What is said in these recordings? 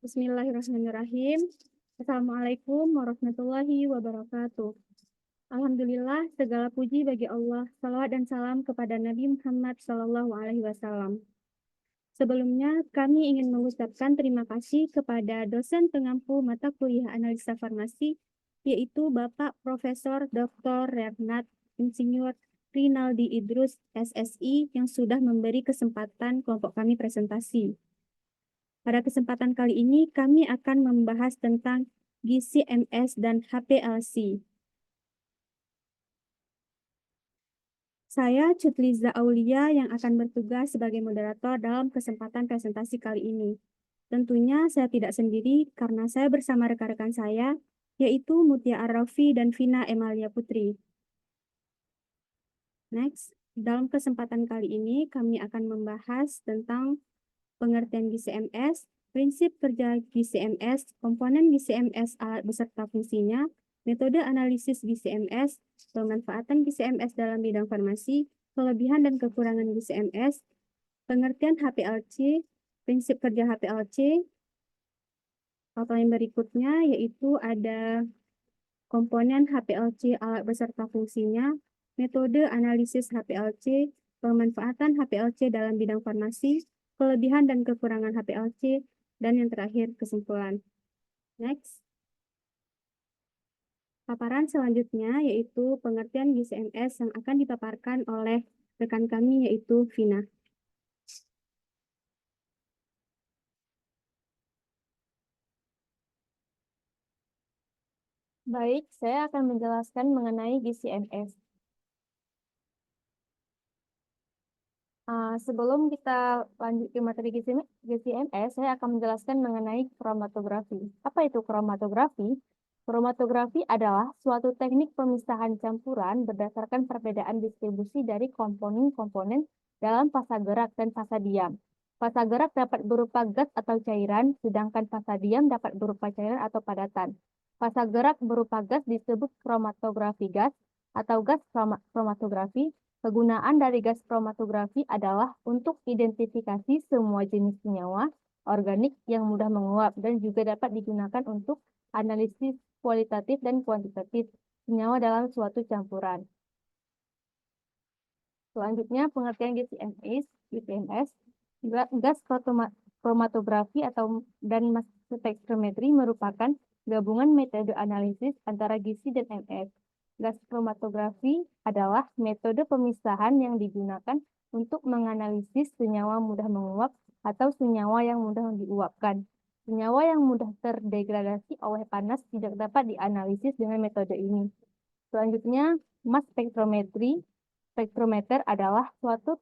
Bismillahirrahmanirrahim. Assalamualaikum warahmatullahi wabarakatuh. Alhamdulillah, segala puji bagi Allah. Salawat dan salam kepada Nabi Muhammad SAW. Sebelumnya, kami ingin mengucapkan terima kasih kepada dosen pengampu mata kuliah analisa farmasi, yaitu Bapak Profesor Dr. Renat Insinyur Rinaldi Idrus, SSI, yang sudah memberi kesempatan kelompok kami presentasi. Pada kesempatan kali ini, kami akan membahas tentang gizi MS dan HPLC. Saya Cutliza Aulia yang akan bertugas sebagai moderator dalam kesempatan presentasi kali ini. Tentunya saya tidak sendiri karena saya bersama rekan-rekan saya, yaitu Mutia Arrafi dan Vina Emalia Putri. Next, dalam kesempatan kali ini kami akan membahas tentang pengertian gizi MS, prinsip kerja gizi MS, komponen gizi MS alat beserta fungsinya, metode analisis gizi MS, pemanfaatan gizi MS dalam bidang farmasi, kelebihan dan kekurangan gizi MS, pengertian HPLC, prinsip kerja HPLC, atau yang berikutnya yaitu ada komponen HPLC alat beserta fungsinya, metode analisis HPLC, pemanfaatan HPLC dalam bidang farmasi, kelebihan dan kekurangan HPLC, dan yang terakhir kesimpulan. Next. Paparan selanjutnya yaitu pengertian gizi MS yang akan dipaparkan oleh rekan kami yaitu Vina. Baik, saya akan menjelaskan mengenai gizi MS. Sebelum kita lanjut ke materi gizi MS, saya akan menjelaskan mengenai kromatografi. Apa itu kromatografi? Kromatografi adalah suatu teknik pemisahan campuran berdasarkan perbedaan distribusi dari komponen-komponen dalam fasa gerak dan fasa diam. Fasa gerak dapat berupa gas atau cairan, sedangkan fasa diam dapat berupa cairan atau padatan. Fasa gerak berupa gas disebut kromatografi gas atau gas kromatografi. Kegunaan dari gas kromatografi adalah untuk identifikasi semua jenis senyawa organik yang mudah menguap dan juga dapat digunakan untuk analisis kualitatif dan kuantitatif senyawa dalam suatu campuran. Selanjutnya, pengertian GCMS, gas kromatografi dan mass spektrometri merupakan gabungan metode analisis antara gizi dan MS. Gas kromatografi adalah metode pemisahan yang digunakan untuk menganalisis senyawa mudah menguap atau senyawa yang mudah diuapkan. Senyawa yang mudah terdegradasi oleh panas tidak dapat dianalisis dengan metode ini. Selanjutnya, mass spektrometri. Spektrometer adalah suatu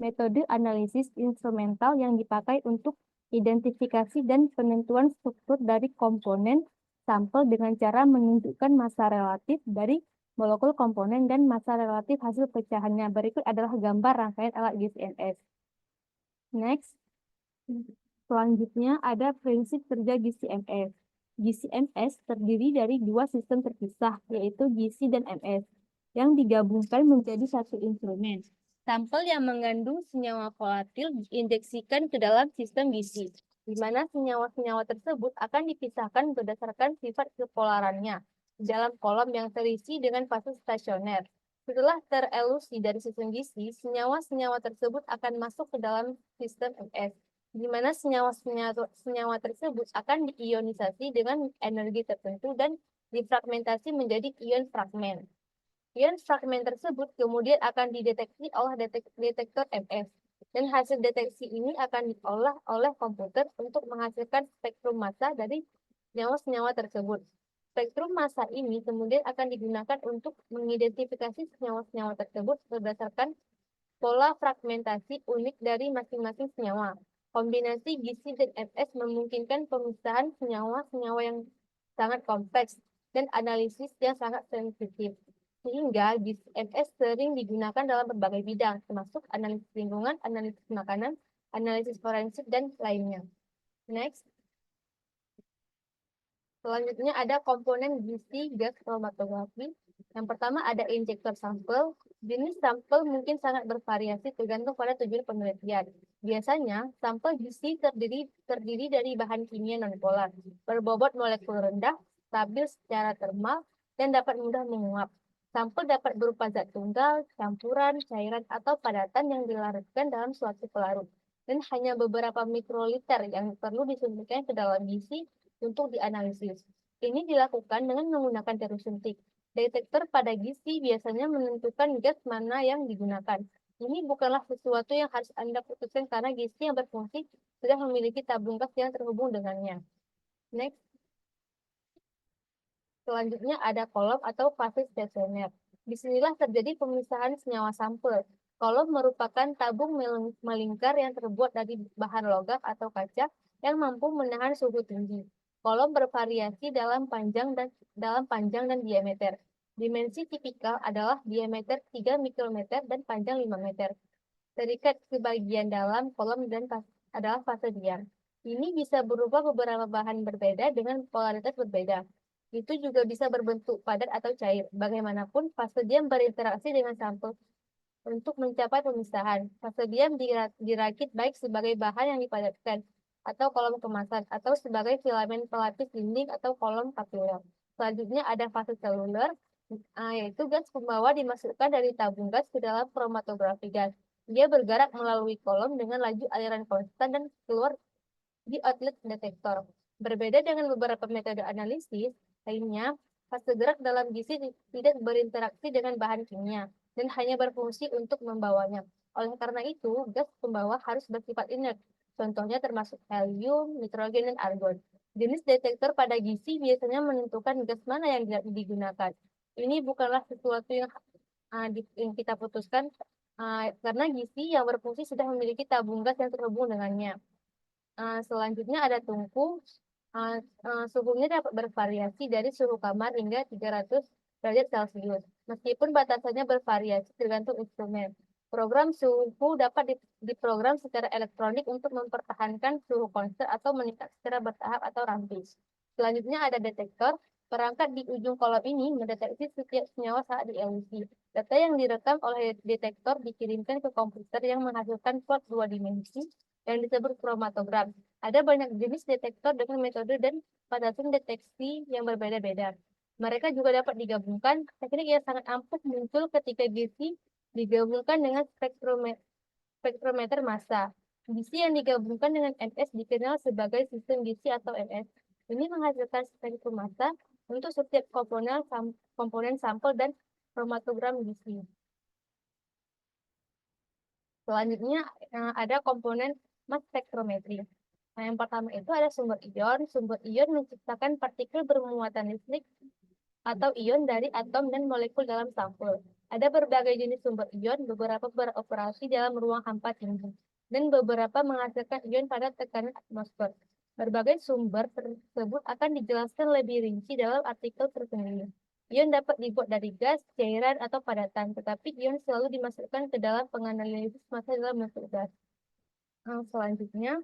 metode analisis instrumental yang dipakai untuk identifikasi dan penentuan struktur dari komponen sampel dengan cara menunjukkan massa relatif dari molekul komponen dan massa relatif hasil pecahannya. Berikut adalah gambar rangkaian alat GCMS. Next. Selanjutnya ada prinsip kerja GCMS. GCMS terdiri dari dua sistem terpisah, yaitu GC dan MS, yang digabungkan menjadi satu instrumen. Sampel yang mengandung senyawa volatil diinjeksikan ke dalam sistem GC, di mana senyawa-senyawa tersebut akan dipisahkan berdasarkan sifat kepolarannya dalam kolom yang terisi dengan fase stasioner. Setelah terelusi dari sistem GC, senyawa-senyawa tersebut akan masuk ke dalam sistem MS, di mana senyawa tersebut akan diionisasi dengan energi tertentu dan difragmentasi menjadi ion fragmen. Ion fragmen tersebut kemudian akan dideteksi oleh detektor MS, dan hasil deteksi ini akan diolah oleh komputer untuk menghasilkan spektrum massa dari senyawa-senyawa tersebut. Spektrum massa ini kemudian akan digunakan untuk mengidentifikasi senyawa-senyawa tersebut berdasarkan pola fragmentasi unik dari masing-masing senyawa. Kombinasi gizi dan MS memungkinkan pemisahan senyawa-senyawa yang sangat kompleks dan analisis yang sangat sensitif. Sehingga gizi MS sering digunakan dalam berbagai bidang, termasuk analisis lingkungan, analisis makanan, analisis forensik, dan lainnya. Next. Selanjutnya ada komponen gizi gas kromatografi. Yang pertama ada injektor sampel. Jenis sampel mungkin sangat bervariasi tergantung pada tujuan penelitian. Biasanya, sampel gizi terdiri dari bahan kimia nonpolar, berbobot molekul rendah, stabil secara termal, dan dapat mudah menguap. Sampel dapat berupa zat tunggal, campuran, cairan, atau padatan yang dilarutkan dalam suatu pelarut. Dan hanya beberapa mikroliter yang perlu disuntikkan ke dalam gizi untuk dianalisis. Ini dilakukan dengan menggunakan jarum suntik. Detektor pada gizi biasanya menentukan gas mana yang digunakan. Ini bukanlah sesuatu yang harus Anda putuskan karena gizi yang berfungsi sudah memiliki tabung gas yang terhubung dengannya. Next. Selanjutnya ada kolom atau fase stasioner. Disinilah terjadi pemisahan senyawa sampel. Kolom merupakan tabung melingkar yang terbuat dari bahan logam atau kaca yang mampu menahan suhu tinggi. Kolom bervariasi dalam panjang dan diameter. Dimensi tipikal adalah diameter 3 mikrometer dan panjang 5 meter. Terikat ke bagian dalam kolom dan adalah fase diam. Ini bisa berupa beberapa bahan berbeda dengan polaritas berbeda. Itu juga bisa berbentuk padat atau cair. Bagaimanapun, fase diam berinteraksi dengan sampel untuk mencapai pemisahan. Fase diam dirakit baik sebagai bahan yang dipadatkan atau kolom kemasan atau sebagai filamen pelapis dinding atau kolom kapiler. Selanjutnya ada fase seluler, yaitu gas pembawa dimasukkan dari tabung gas ke dalam kromatografi gas. Dia bergerak melalui kolom dengan laju aliran konstan dan keluar di outlet detektor. Berbeda dengan beberapa metode analisis lainnya, fase gerak dalam gizi tidak berinteraksi dengan bahan kimia dan hanya berfungsi untuk membawanya. Oleh karena itu, gas pembawa harus bersifat inert. Contohnya termasuk helium, nitrogen, dan argon. Jenis detektor pada gizi biasanya menentukan gas mana yang digunakan. Ini bukanlah sesuatu yang kita putuskan karena gizi yang berfungsi sudah memiliki tabung gas yang terhubung dengannya. Selanjutnya ada tungku. Suhunya dapat bervariasi dari suhu kamar hingga 300 derajat Celcius. Meskipun batasannya bervariasi tergantung instrumen. Program suhu dapat diprogram secara elektronik untuk mempertahankan suhu konstan atau meningkat secara bertahap atau rampis. Selanjutnya ada detektor. Perangkat di ujung kolom ini mendeteksi setiap senyawa saat diemisi. Data yang direkam oleh detektor dikirimkan ke komputer yang menghasilkan plot dua dimensi yang disebut kromatogram. Ada banyak jenis detektor dengan metode dan padatan deteksi yang berbeda-beda. Mereka juga dapat digabungkan. Teknik yang sangat ampuh muncul ketika gizi digabungkan dengan spektrometer massa. Gizi yang digabungkan dengan MS dikenal sebagai sistem gizi atau MS. Ini menghasilkan spektrum massa untuk setiap komponen sampel dan kromatogram gizi. Selanjutnya ada komponen mass spektrometri. Nah, yang pertama itu ada sumber ion. Sumber ion menciptakan partikel bermuatan listrik atau ion dari atom dan molekul dalam sampel. Ada berbagai jenis sumber ion, beberapa beroperasi dalam ruang hampa tinggi, dan beberapa menghasilkan ion pada tekanan atmosfer. Berbagai sumber tersebut akan dijelaskan lebih rinci dalam artikel tersendiri. Ion dapat dibuat dari gas, cairan, atau padatan, tetapi ion selalu dimasukkan ke dalam penganalisis massa dalam bentuk gas. Selanjutnya,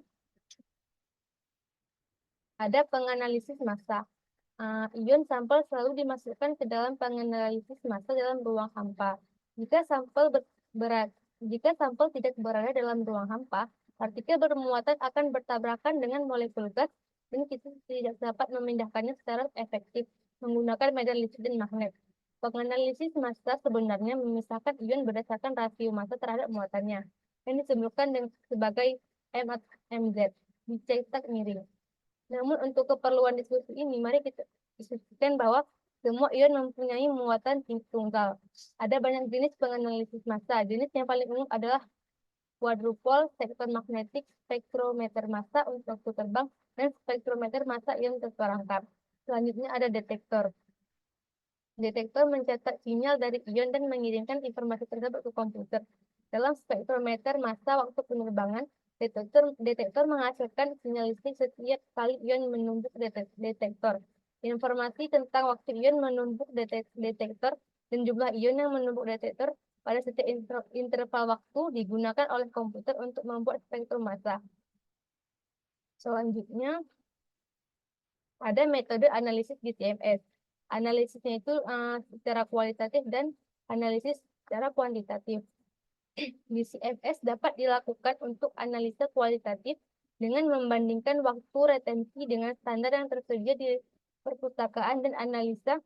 ada penganalisis massa. Ion sampel selalu dimasukkan ke dalam penganalisis massa dalam ruang hampa. Jika sampel tidak berada dalam ruang hampa, partikel bermuatan akan bertabrakan dengan molekul gas dan kita tidak dapat memindahkannya secara efektif menggunakan medan listrik dan magnet. Penganalisis massa sebenarnya memisahkan ion berdasarkan rasio massa terhadap muatannya, yang disebutkan sebagai M atau MZ, dicetak miring. Namun untuk keperluan diskusi ini, mari kita diskusikan bahwa semua ion mempunyai muatan tunggal. Ada banyak jenis penganalisis massa. Jenis yang paling umum adalah quadrupole, sektor magnetik, spektrometer massa untuk waktu terbang, dan spektrometer massa ion terperangkap. Selanjutnya ada detektor. Detektor mencatat sinyal dari ion dan mengirimkan informasi tersebut ke komputer. Dalam spektrometer massa waktu penerbangan, detektor menghasilkan sinyal listrik setiap kali ion menumbuk detektor. Informasi tentang waktu ion menumbuk detektor dan jumlah ion yang menumbuk detektor pada setiap interval waktu digunakan oleh komputer untuk membuat spektrum massa. Selanjutnya, ada metode analisis GCMS. Analisisnya itu secara kualitatif dan analisis secara kuantitatif. GCMS dapat dilakukan untuk analisa kualitatif dengan membandingkan waktu retensi dengan standar yang tersedia di perpustakaan dan analisa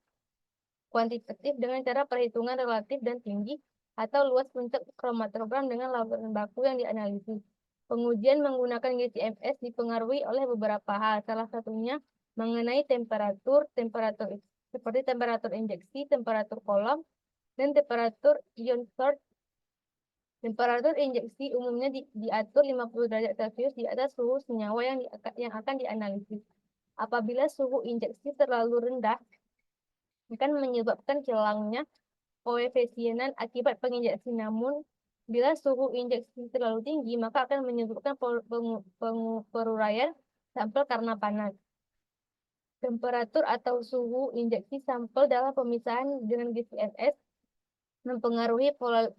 kuantitatif dengan cara perhitungan relatif dan tinggi atau luas puncak kromatogram dengan laporan baku yang dianalisis. Pengujian menggunakan GCMS dipengaruhi oleh beberapa hal, salah satunya mengenai temperatur seperti temperatur injeksi, temperatur kolom, dan temperatur ion source. Temperatur injeksi umumnya diatur 50 derajat Celcius di atas suhu senyawa yang akan dianalisis. Apabila suhu injeksi terlalu rendah, akan menyebabkan hilangnya koefisienan akibat penginjeksi. Namun, bila suhu injeksi terlalu tinggi, maka akan menyebabkan peruraian sampel karena panas. Temperatur atau suhu injeksi sampel dalam pemisahan dengan GCMS mempengaruhi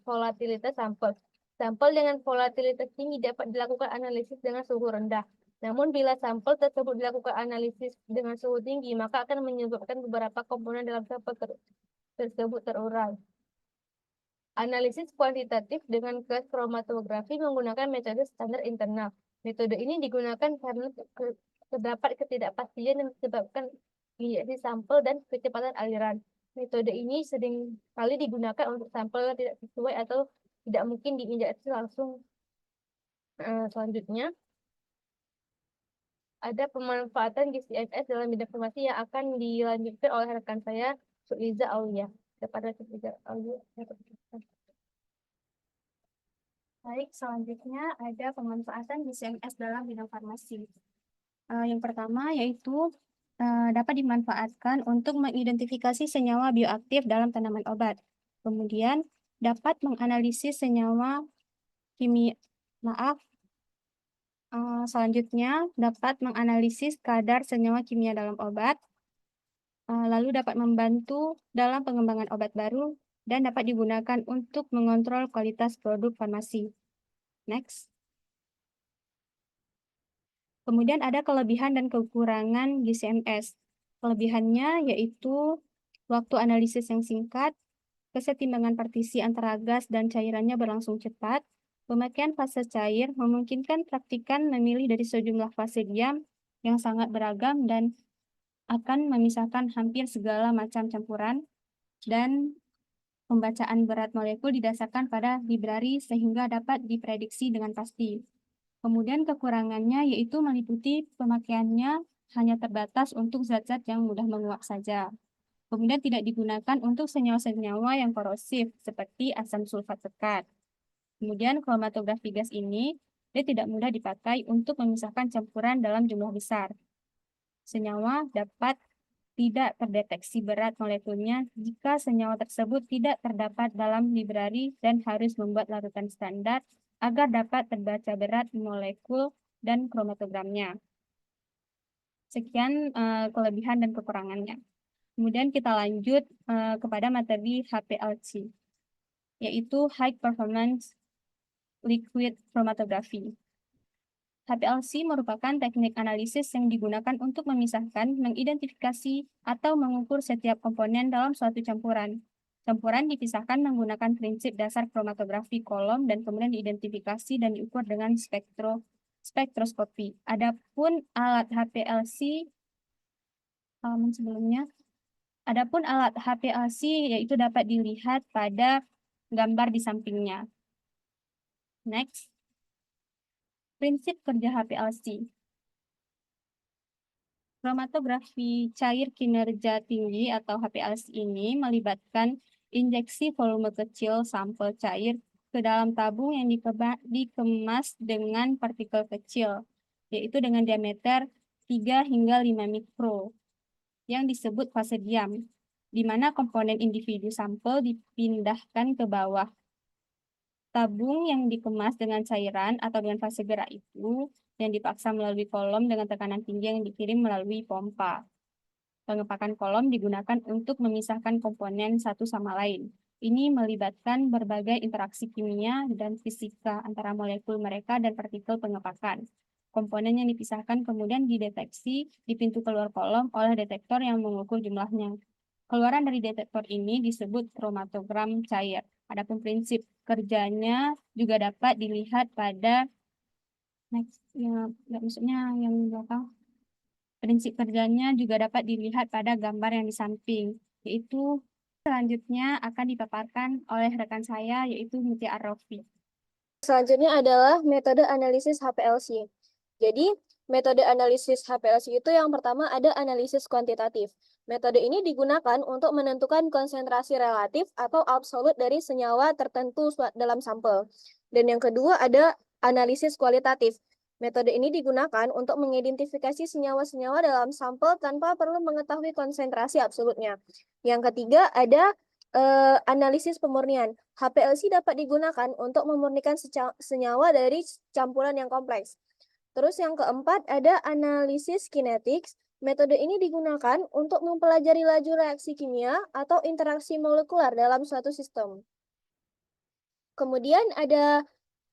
volatilitas sampel. Sampel dengan volatilitas tinggi dapat dilakukan analisis dengan suhu rendah. Namun bila sampel tersebut dilakukan analisis dengan suhu tinggi, maka akan menyebabkan beberapa komponen dalam sampel tersebut terurai. Analisis kuantitatif dengan gas kromatografi menggunakan metode standar internal. Metode ini digunakan karena terdapat ketidakpastian yang disebabkan injeksi sampel dan kecepatan aliran. Metode ini sering kali digunakan untuk sampel yang tidak sesuai atau tidak mungkin diinjeksi langsung. Selanjutnya, ada pemanfaatan GCMS dalam bidang farmasi yang akan dilanjutkan oleh rekan saya, Suiza Aulia. Kepada Suiza Aulia. Baik, selanjutnya ada pemanfaatan GCMS dalam bidang farmasi. Yang pertama yaitu dapat dimanfaatkan untuk mengidentifikasi senyawa bioaktif dalam tanaman obat. Kemudian dapat menganalisis senyawa selanjutnya dapat menganalisis kadar senyawa kimia dalam obat, lalu dapat membantu dalam pengembangan obat baru dan dapat digunakan untuk mengontrol kualitas produk farmasi. Next. Kemudian ada kelebihan dan kekurangan GCMS. Kelebihannya yaitu waktu analisis yang singkat, kesetimbangan partisi antara gas dan cairannya berlangsung cepat, pemakaian fase cair memungkinkan praktikan memilih dari sejumlah fase diam yang sangat beragam dan akan memisahkan hampir segala macam campuran, dan pembacaan berat molekul didasarkan pada library sehingga dapat diprediksi dengan pasti. Kemudian kekurangannya yaitu meliputi pemakaiannya hanya terbatas untuk zat-zat yang mudah menguap saja. Kemudian tidak digunakan untuk senyawa-senyawa yang korosif seperti asam sulfat pekat. Kemudian kromatografi gas ini dia tidak mudah dipakai untuk memisahkan campuran dalam jumlah besar. Senyawa dapat tidak terdeteksi berat molekulnya jika senyawa tersebut tidak terdapat dalam library dan harus membuat larutan standar agar dapat terbaca berat molekul dan kromatogramnya. Sekian kelebihan dan kekurangannya. Kemudian kita lanjut kepada materi HPLC, yaitu High Performance Liquid Chromatography. HPLC merupakan teknik analisis yang digunakan untuk memisahkan, mengidentifikasi, atau mengukur setiap komponen dalam suatu campuran. Campuran dipisahkan menggunakan prinsip dasar kromatografi kolom dan kemudian diidentifikasi dan diukur dengan spektroskopi. Adapun alat HPLC yaitu dapat dilihat pada gambar di sampingnya. Next. Prinsip kerja HPLC. Kromatografi cair kinerja tinggi atau HPLC ini melibatkan injeksi volume kecil sampel cair ke dalam tabung yang dikemas dengan partikel kecil, yaitu dengan diameter 3 hingga 5 mikro, yang disebut fase diam, di mana komponen individu sampel dipindahkan ke bawah. Tabung yang dikemas dengan cairan atau dengan fase gerak itu yang dipaksa melalui kolom dengan tekanan tinggi yang dikirim melalui pompa. Pengepakan kolom digunakan untuk memisahkan komponen satu sama lain. Ini melibatkan berbagai interaksi kimia dan fisika antara molekul mereka dan partikel pengepakan. Komponen yang dipisahkan kemudian dideteksi di pintu keluar kolom oleh detektor yang mengukur jumlahnya. Keluaran dari detektor ini disebut kromatogram cair. Adapun prinsip kerjanya juga dapat dilihat pada maksudnya yang belakang. Prinsip kerjanya juga dapat dilihat pada gambar yang di samping, yaitu selanjutnya akan dipaparkan oleh rekan saya, yaitu Mutia Arrofi. Selanjutnya adalah metode analisis HPLC. Jadi, metode analisis HPLC itu yang pertama ada analisis kuantitatif. Metode ini digunakan untuk menentukan konsentrasi relatif atau absolut dari senyawa tertentu dalam sampel. Dan yang kedua ada analisis kualitatif. Metode ini digunakan untuk mengidentifikasi senyawa-senyawa dalam sampel tanpa perlu mengetahui konsentrasi absolutnya. Yang ketiga ada analisis pemurnian. HPLC dapat digunakan untuk memurnikan senyawa dari campuran yang kompleks. Terus yang keempat ada analisis kinetics. Metode ini digunakan untuk mempelajari laju reaksi kimia atau interaksi molekular dalam suatu sistem. Kemudian ada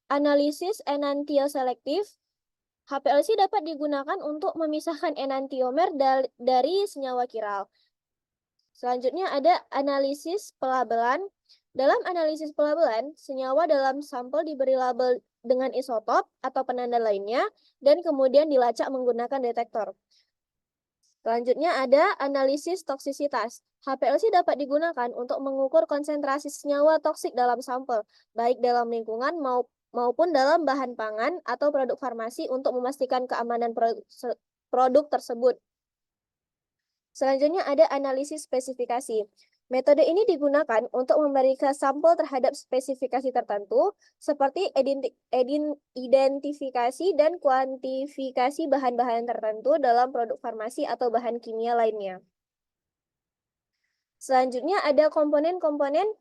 analisis enantioselektif. HPLC dapat digunakan untuk memisahkan enantiomer dari senyawa kiral. Selanjutnya ada analisis pelabelan. Dalam analisis pelabelan, senyawa dalam sampel diberi label dengan isotop atau penanda lainnya, dan kemudian dilacak menggunakan detektor. Selanjutnya ada analisis toksisitas. HPLC dapat digunakan untuk mengukur konsentrasi senyawa toksik dalam sampel, baik dalam lingkungan maupun dalam bahan pangan atau produk farmasi untuk memastikan keamanan produk tersebut. Selanjutnya ada analisis spesifikasi. Metode ini digunakan untuk memberikan sampel terhadap spesifikasi tertentu, seperti identifikasi dan kuantifikasi bahan-bahan tertentu dalam produk farmasi atau bahan kimia lainnya. Selanjutnya ada komponen-komponen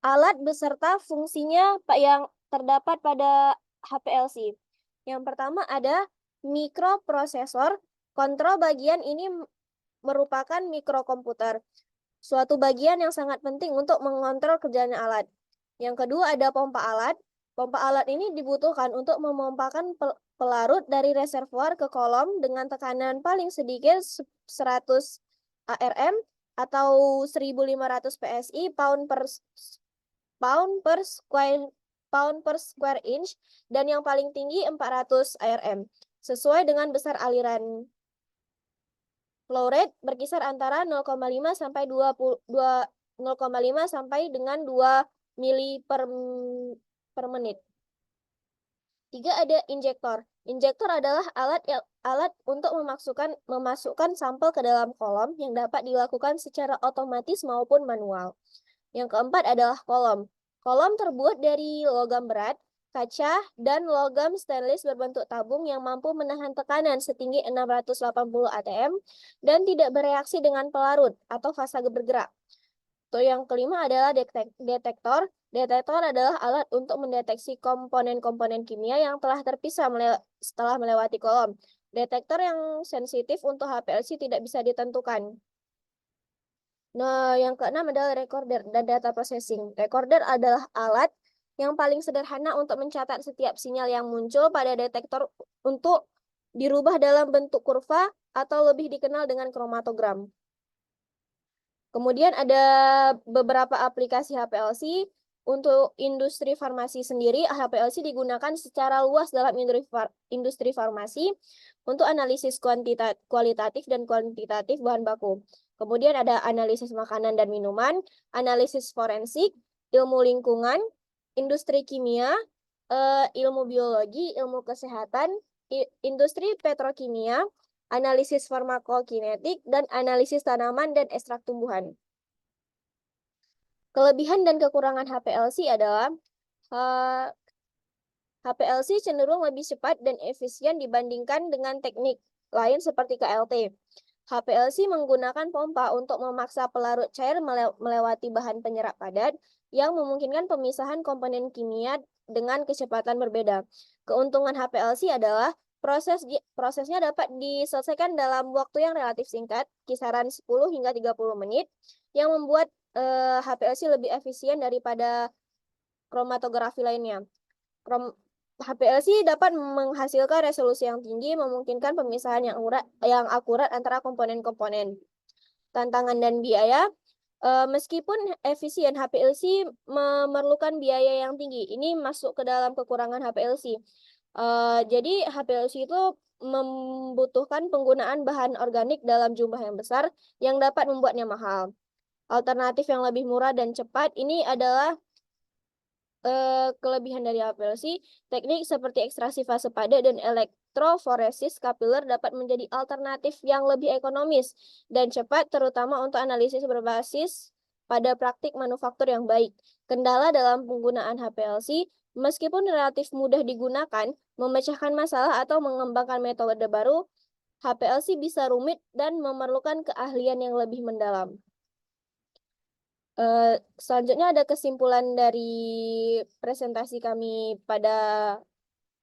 alat beserta fungsinya yang terdapat pada HPLC. Yang pertama ada mikroprosesor. Kontrol bagian ini merupakan mikrokomputer, suatu bagian yang sangat penting untuk mengontrol kerjanya alat. Yang kedua ada pompa alat. Pompa alat ini dibutuhkan untuk memompakan pelarut dari reservoir ke kolom dengan tekanan paling sedikit 100 ARM atau 1500 PSI pound per square inch, dan yang paling tinggi 400 ARM sesuai dengan besar aliran. Flow rate berkisar antara 0,5 sampai 0,5 sampai dengan 2 mili per menit. 3 ada injektor. Injektor adalah alat untuk memasukkan sampel ke dalam kolom yang dapat dilakukan secara otomatis maupun manual. Yang keempat adalah kolom. Kolom terbuat dari logam berat, kaca, dan logam stainless berbentuk tabung yang mampu menahan tekanan setinggi 680 atm dan tidak bereaksi dengan pelarut atau fasa bergerak. Yang kelima adalah detektor. Detektor adalah alat untuk mendeteksi komponen-komponen kimia yang telah terpisah setelah melewati kolom. Detektor yang sensitif untuk HPLC tidak bisa ditentukan. Nah, yang keenam adalah recorder dan data processing. Recorder adalah alat yang paling sederhana untuk mencatat setiap sinyal yang muncul pada detektor untuk dirubah dalam bentuk kurva atau lebih dikenal dengan kromatogram. Kemudian ada beberapa aplikasi HPLC. Untuk industri farmasi sendiri, HPLC digunakan secara luas dalam industri farmasi untuk analisis kualitatif dan kuantitatif bahan baku. Kemudian ada analisis makanan dan minuman, analisis forensik, ilmu lingkungan, industri kimia, ilmu biologi, ilmu kesehatan, industri petrokimia, analisis farmakokinetik, dan analisis tanaman dan ekstrak tumbuhan. Kelebihan dan kekurangan HPLC adalah HPLC cenderung lebih cepat dan efisien dibandingkan dengan teknik lain seperti KLT. HPLC menggunakan pompa untuk memaksa pelarut cair melewati bahan penyerap padat yang memungkinkan pemisahan komponen kimia dengan kecepatan berbeda. Keuntungan HPLC adalah prosesnya dapat diselesaikan dalam waktu yang relatif singkat, kisaran 10 hingga 30 menit, yang membuat HPLC lebih efisien daripada kromatografi lainnya. HPLC dapat menghasilkan resolusi yang tinggi, memungkinkan pemisahan yang akurat antara komponen-komponen. tantangan dan biaya. Meskipun efisien, HPLC memerlukan biaya yang tinggi. Ini masuk ke dalam kekurangan HPLC. Jadi HPLC itu membutuhkan penggunaan bahan organik dalam jumlah yang besar yang dapat membuatnya mahal. Alternatif yang lebih murah dan cepat ini adalah kelebihan dari HPLC. Teknik seperti ekstraksi fase padat dan elektroforesis kapiler dapat menjadi alternatif yang lebih ekonomis dan cepat, terutama untuk analisis berbasis pada praktik manufaktur yang baik. Kendala dalam penggunaan HPLC, meskipun relatif mudah digunakan, memecahkan masalah atau mengembangkan metode baru, HPLC bisa rumit dan memerlukan keahlian yang lebih mendalam. Selanjutnya ada kesimpulan dari presentasi kami pada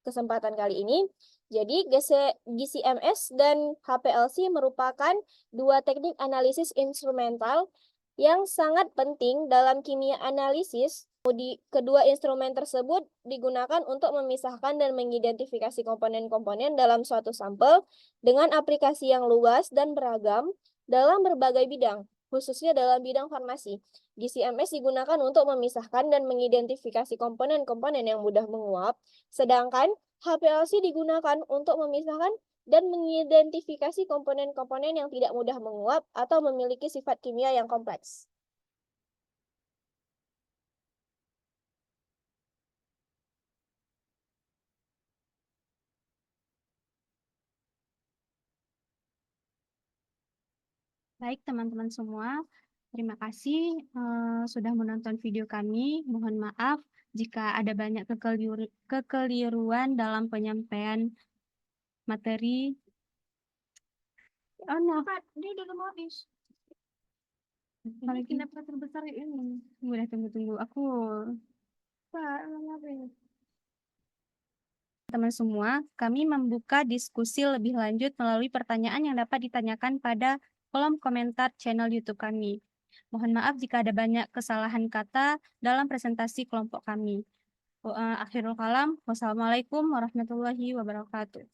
kesempatan kali ini. Jadi GCMS dan HPLC merupakan dua teknik analisis instrumental yang sangat penting dalam kimia analisis. Kedua instrumen tersebut digunakan untuk memisahkan dan mengidentifikasi komponen-komponen dalam suatu sampel dengan aplikasi yang luas dan beragam dalam berbagai bidang, khususnya dalam bidang farmasi. GCMS digunakan untuk memisahkan dan mengidentifikasi komponen-komponen yang mudah menguap, sedangkan HPLC digunakan untuk memisahkan dan mengidentifikasi komponen-komponen yang tidak mudah menguap atau memiliki sifat kimia yang kompleks. Baik, teman-teman semua, terima kasih sudah menonton video kami. Mohon maaf jika ada banyak kekeliruan dalam penyampaian materi. Oh, no. Dia udah mau habis. Kenapa terbesar ini? Udah tunggu. Aku teman semua, kami membuka diskusi lebih lanjut melalui pertanyaan yang dapat ditanyakan pada kolom komentar channel YouTube kami. Mohon maaf jika ada banyak kesalahan kata dalam presentasi kelompok kami. Akhirul kalam, wassalamualaikum warahmatullahi wabarakatuh.